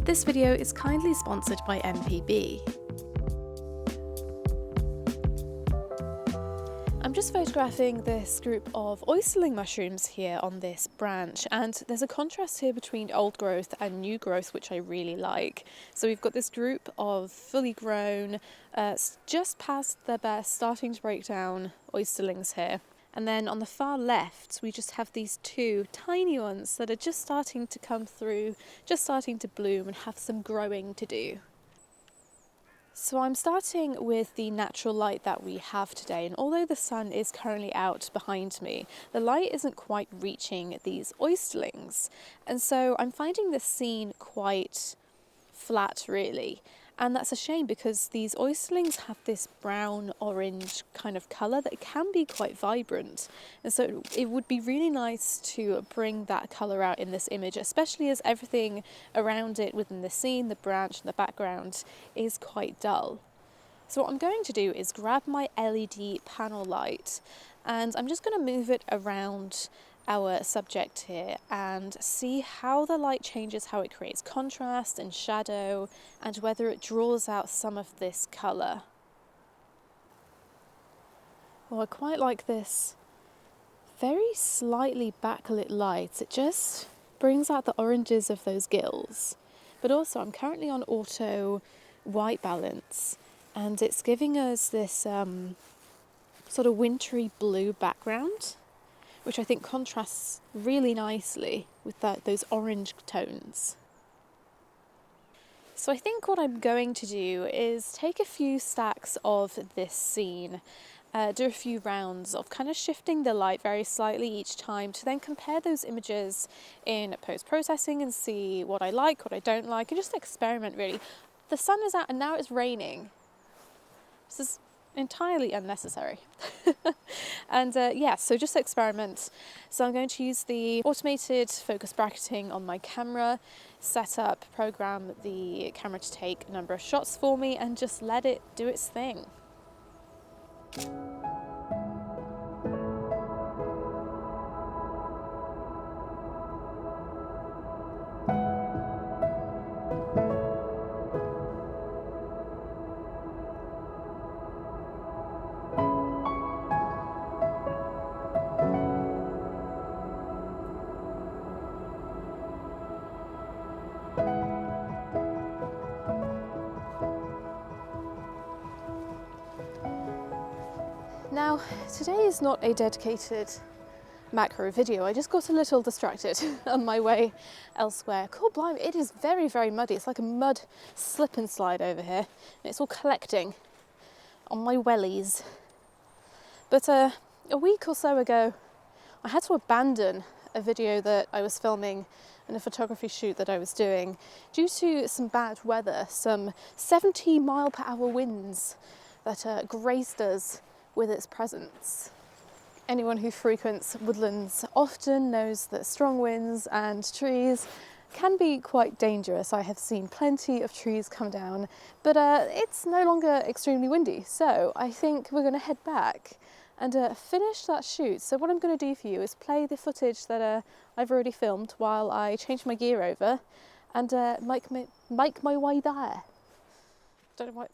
This video is kindly sponsored by MPB. I'm just photographing this group of oysterling mushrooms here on this branch, and there's a contrast here between old growth and new growth which I really like. So we've got this group of fully grown, just past their best, starting to break down oysterlings here. And then on the far left, we just have these two tiny ones that are just starting to come through, just starting to bloom and have some growing to do. So I'm starting with the natural light that we have today, and although the sun is currently out behind me, the light isn't quite reaching these oysterlings. And so I'm finding this scene quite flat really. And that's a shame because these oysterlings have this brown-orange kind of colour that can be quite vibrant. And so it would be really nice to bring that colour out in this image, especially as everything around it within the scene, the branch and the background, is quite dull. So what I'm going to do is grab my LED panel light and I'm just going to move it around our subject here and see how the light changes, how it creates contrast and shadow, and whether it draws out some of this colour. Well, I quite like this very slightly backlit light. It just brings out the oranges of those gills. But also I'm currently on auto white balance and it's giving us this sort of wintry blue background, which I think contrasts really nicely with those orange tones. So I think what I'm going to do is take a few stacks of this scene, do a few rounds of kind of shifting the light very slightly each time to then compare those images in post-processing and see what I like, what I don't like, and just experiment really. The sun is out and now it's raining. This is entirely unnecessary. And so just experiment. So I'm going to use the automated focus bracketing on my camera, set up, program the camera to take a number of shots for me and just let it do its thing. Now, today is not a dedicated macro video. I just got a little distracted on my way elsewhere. Cool blimey, it is very, very muddy. It's like a mud slip and slide over here. And it's all collecting on my wellies. But a week or so ago, I had to abandon a video that I was filming and a photography shoot that I was doing due to some bad weather, some 70-mile-per-hour winds that graced us with its presence. Anyone who frequents woodlands often knows that strong winds and trees can be quite dangerous. I have seen plenty of trees come down, but it's no longer extremely windy. So I think we're going to head back and finish that shoot. So what I'm going to do for you is play the footage that I've already filmed while I change my gear over and make my way there. Don't know why.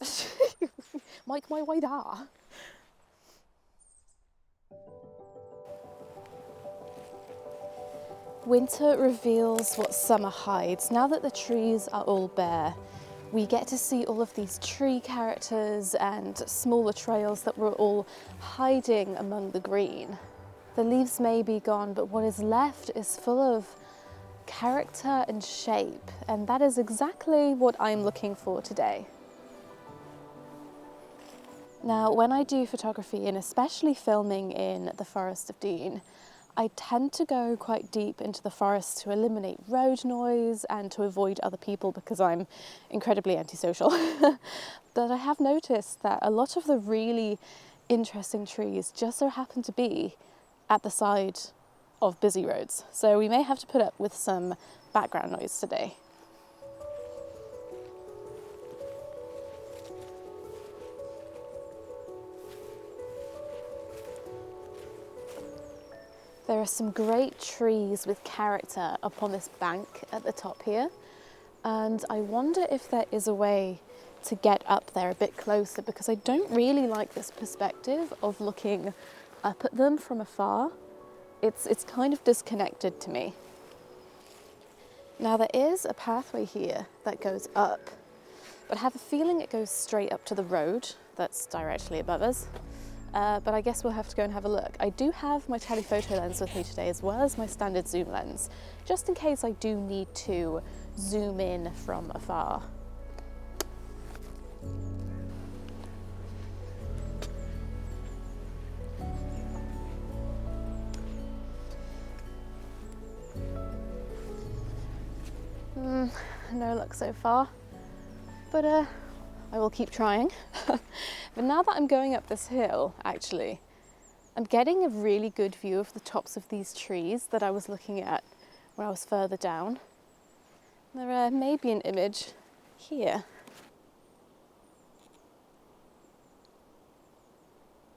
Make my way there. Winter reveals what summer hides. Now that the trees are all bare, we get to see all of these tree characters and smaller trails that were all hiding among the green. The leaves may be gone, but what is left is full of character and shape, and that is exactly what I'm looking for today. Now, when I do photography, and especially filming in the Forest of Dean, I tend to go quite deep into the forest to eliminate road noise and to avoid other people because I'm incredibly antisocial. But I have noticed that a lot of the really interesting trees just so happen to be at the side of busy roads. So we may have to put up with some background noise today. There are some great trees with character up on this bank at the top here. And I wonder if there is a way to get up there a bit closer, because I don't really like this perspective of looking up at them from afar. It's kind of disconnected to me. Now there is a pathway here that goes up, but I have a feeling it goes straight up to the road that's directly above us. But I guess we'll have to go and have a look. I do have my telephoto lens with me today, as well as my standard zoom lens, just in case I do need to zoom in from afar. No luck so far, but I will keep trying. But now that I'm going up this hill, actually, I'm getting a really good view of the tops of these trees that I was looking at when I was further down. There may be an image here.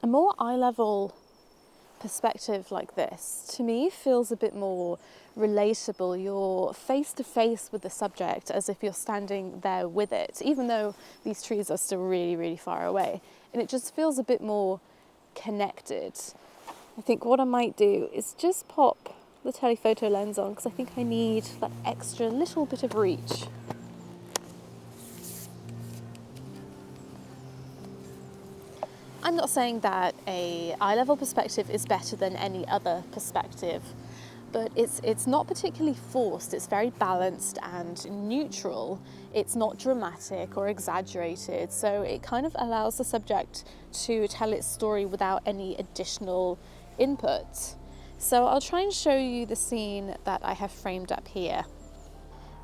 A more eye-level perspective like this, to me, feels a bit more relatable. You're face to face with the subject as if you're standing there with it, even though these trees are still really, really far away. And it just feels a bit more connected. I think what I might do is just pop the telephoto lens on, because I think I need that extra little bit of reach. I'm not saying that a eye-level perspective is better than any other perspective, but it's not particularly forced. It's very balanced and neutral. It's not dramatic or exaggerated, so it kind of allows the subject to tell its story without any additional input. So I'll try and show you the scene that I have framed up here.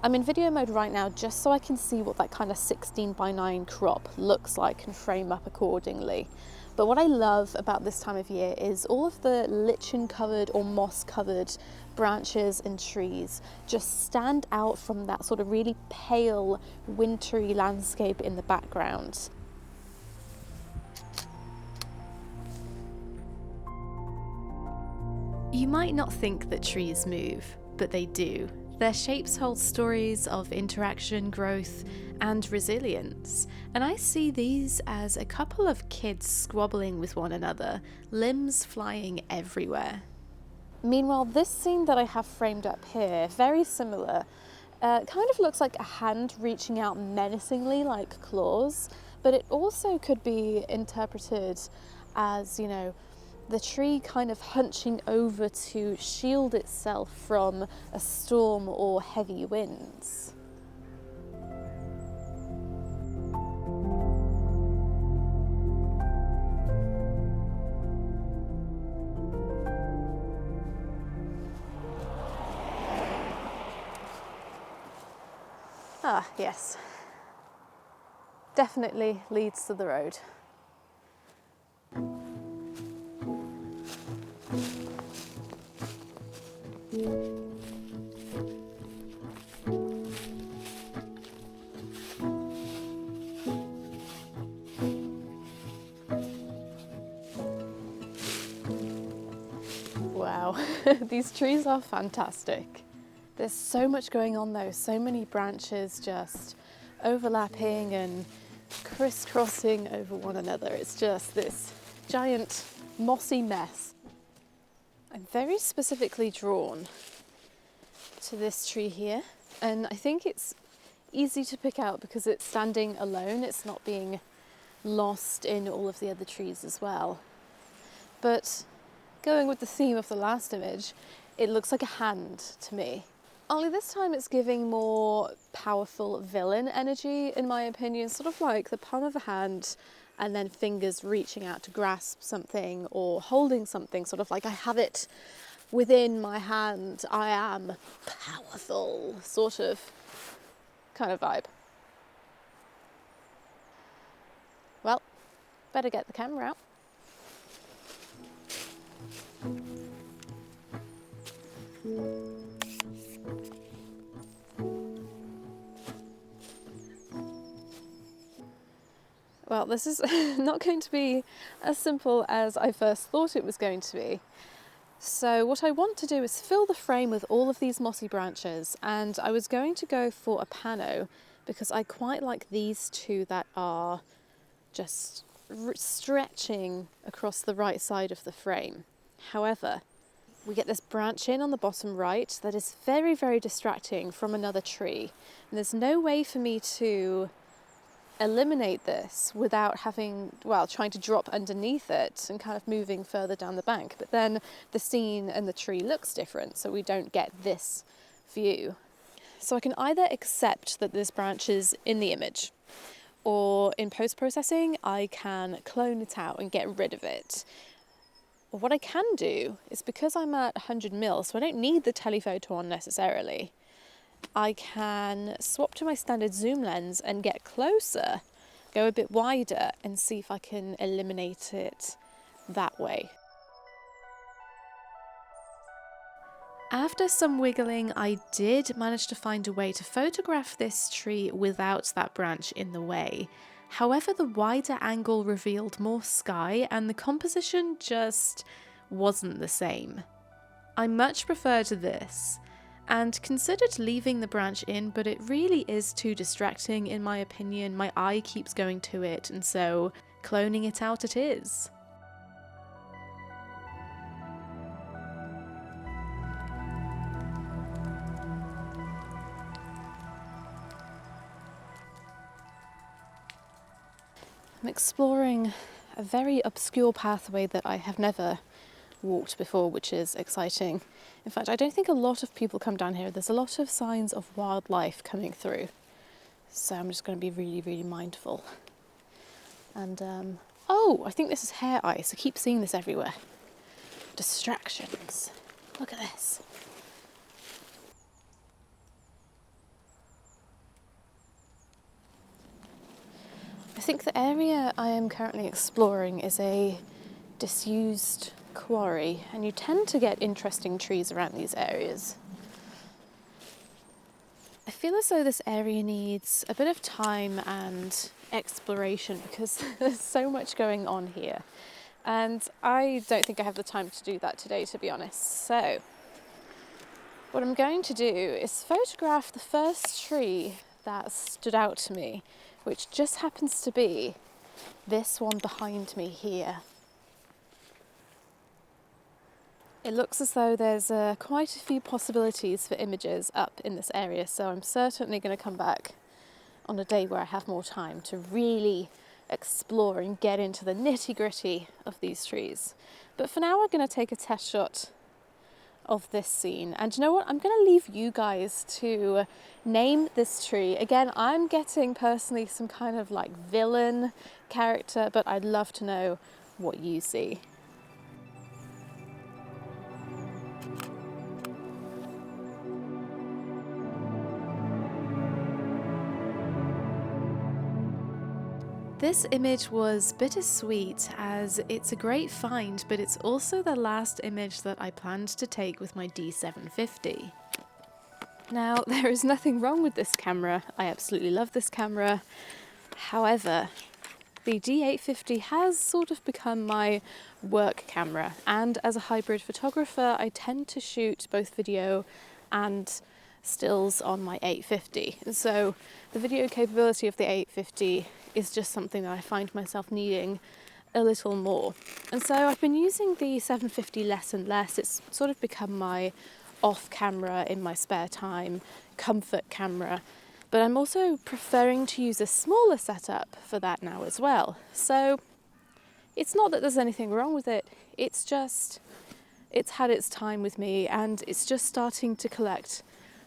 I'm in video mode right now just so I can see what that kind of 16:9 crop looks like and frame up accordingly. But what I love about this time of year is all of the lichen covered or moss covered branches and trees just stand out from that sort of really pale wintry landscape in the background. You might not think that trees move, but they do. Their shapes hold stories of interaction, growth, and resilience. And I see these as a couple of kids squabbling with one another, limbs flying everywhere. Meanwhile, this scene that I have framed up here, very similar, kind of looks like a hand reaching out menacingly like claws, but it also could be interpreted as, you know, the tree kind of hunching over to shield itself from a storm or heavy winds. Ah, yes. Definitely leads to the road. Wow, these trees are fantastic. There's so much going on though, so many branches just overlapping and crisscrossing over one another. It's just this giant mossy mess. I'm very specifically drawn to this tree here, and I think it's easy to pick out because it's standing alone. It's not being lost in all of the other trees as well. But going with the theme of the last image, it looks like a hand to me. Only this time it's giving more powerful villain energy, in my opinion, sort of like the palm of a hand and then fingers reaching out to grasp something or holding something, sort of like I have it within my hand, I am powerful, sort of kind of vibe. Well, better get the camera out. Well, this is not going to be as simple as I first thought it was going to be. So what I want to do is fill the frame with all of these mossy branches, and I was going to go for a pano because I quite like these two that are just stretching across the right side of the frame. However, we get this branch in on the bottom right that is very, very distracting from another tree, and there's no way for me to eliminate this without trying to drop underneath it and kind of moving further down the bank. But then the scene and the tree looks different, so we don't get this view. So I can either accept that this branch is in the image, or in post-processing I can clone it out and get rid of it. Or what I can do is, because I'm at 100mm, so I don't need the telephoto on necessarily, I can swap to my standard zoom lens and get closer, go a bit wider, and see if I can eliminate it that way. After some wiggling, I did manage to find a way to photograph this tree without that branch in the way. However, the wider angle revealed more sky and the composition just wasn't the same. I much preferred this, and considered leaving the branch in, but it really is too distracting in my opinion. My eye keeps going to it, and so cloning it out it is. I'm exploring a very obscure pathway that I have never walked before, which is exciting. In fact, I don't think a lot of people come down here. There's a lot of signs of wildlife coming through, so I'm just going to be really, really mindful. And oh, I think this is hair ice. I keep seeing this everywhere. Distractions. Look at this. I think the area I am currently exploring is a disused quarry, and you tend to get interesting trees around these areas. I feel as though this area needs a bit of time and exploration because there's so much going on here, and I don't think I have the time to do that today, to be honest. So what I'm going to do is photograph the first tree that stood out to me, which just happens to be this one behind me here. It looks as though there's quite a few possibilities for images up in this area, so I'm certainly going to come back on a day where I have more time to really explore and get into the nitty-gritty of these trees. But for now, we're going to take a test shot of this scene. And you know what? I'm going to leave you guys to name this tree. Again, I'm getting personally some kind of like villain character, but I'd love to know what you see. This image was bittersweet as it's a great find, but it's also the last image that I planned to take with my D750. Now, there is nothing wrong with this camera. I absolutely love this camera. However, the D850 has sort of become my work camera, and as a hybrid photographer, I tend to shoot both video and stills on my 850. And so the video capability of the 850 is just something that I find myself needing a little more. And so I've been using the 750 less and less. It's sort of become my off camera in my spare time, comfort camera. But I'm also preferring to use a smaller setup for that now as well. So it's not that there's anything wrong with it. It's just, it's had its time with me, and it's just starting to collect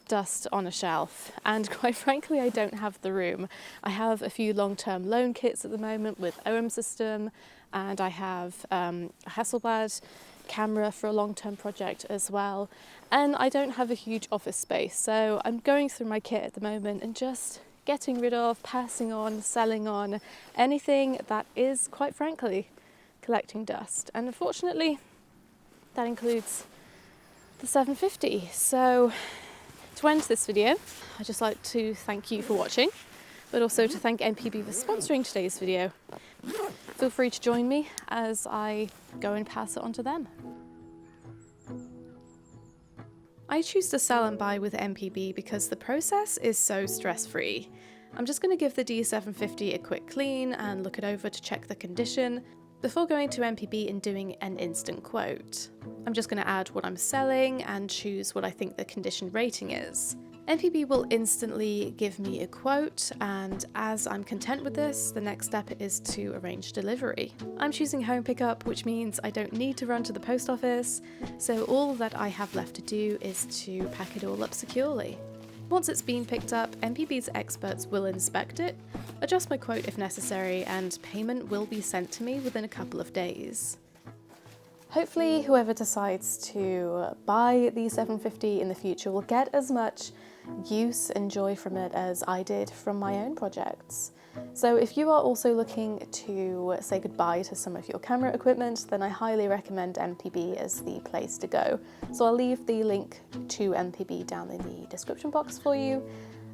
dust on a shelf, and quite frankly I don't have the room. I have a few long-term loan kits at the moment with OM system, and I have a Hasselblad camera for a long-term project as well, and I don't have a huge office space, so I'm going through my kit at the moment and just getting rid of, passing on, selling on anything that is quite frankly collecting dust. And unfortunately that includes the 750. So to end this video, I'd just like to thank you for watching, but also to thank MPB for sponsoring today's video. Feel free to join me as I go and pass it on to them. I choose to sell and buy with MPB because the process is so stress-free. I'm just going to give the D750 a quick clean and look it over to check the condition before going to MPB and doing an instant quote. I'm just going to add what I'm selling and choose what I think the condition rating is. MPB will instantly give me a quote, and as I'm content with this, the next step is to arrange delivery. I'm choosing home pickup, which means I don't need to run to the post office, so all that I have left to do is to pack it all up securely. Once it's been picked up, MPB's experts will inspect it, adjust my quote if necessary, and payment will be sent to me within a couple of days. Hopefully whoever decides to buy the 750 in the future will get as much use and joy from it as I did from my own projects. So if you are also looking to say goodbye to some of your camera equipment, then I highly recommend MPB as the place to go. So I'll leave the link to MPB down in the description box for you.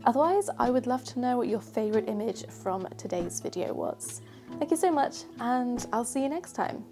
Otherwise, I would love to know what your favourite image from today's video was. Thank you so much, and I'll see you next time.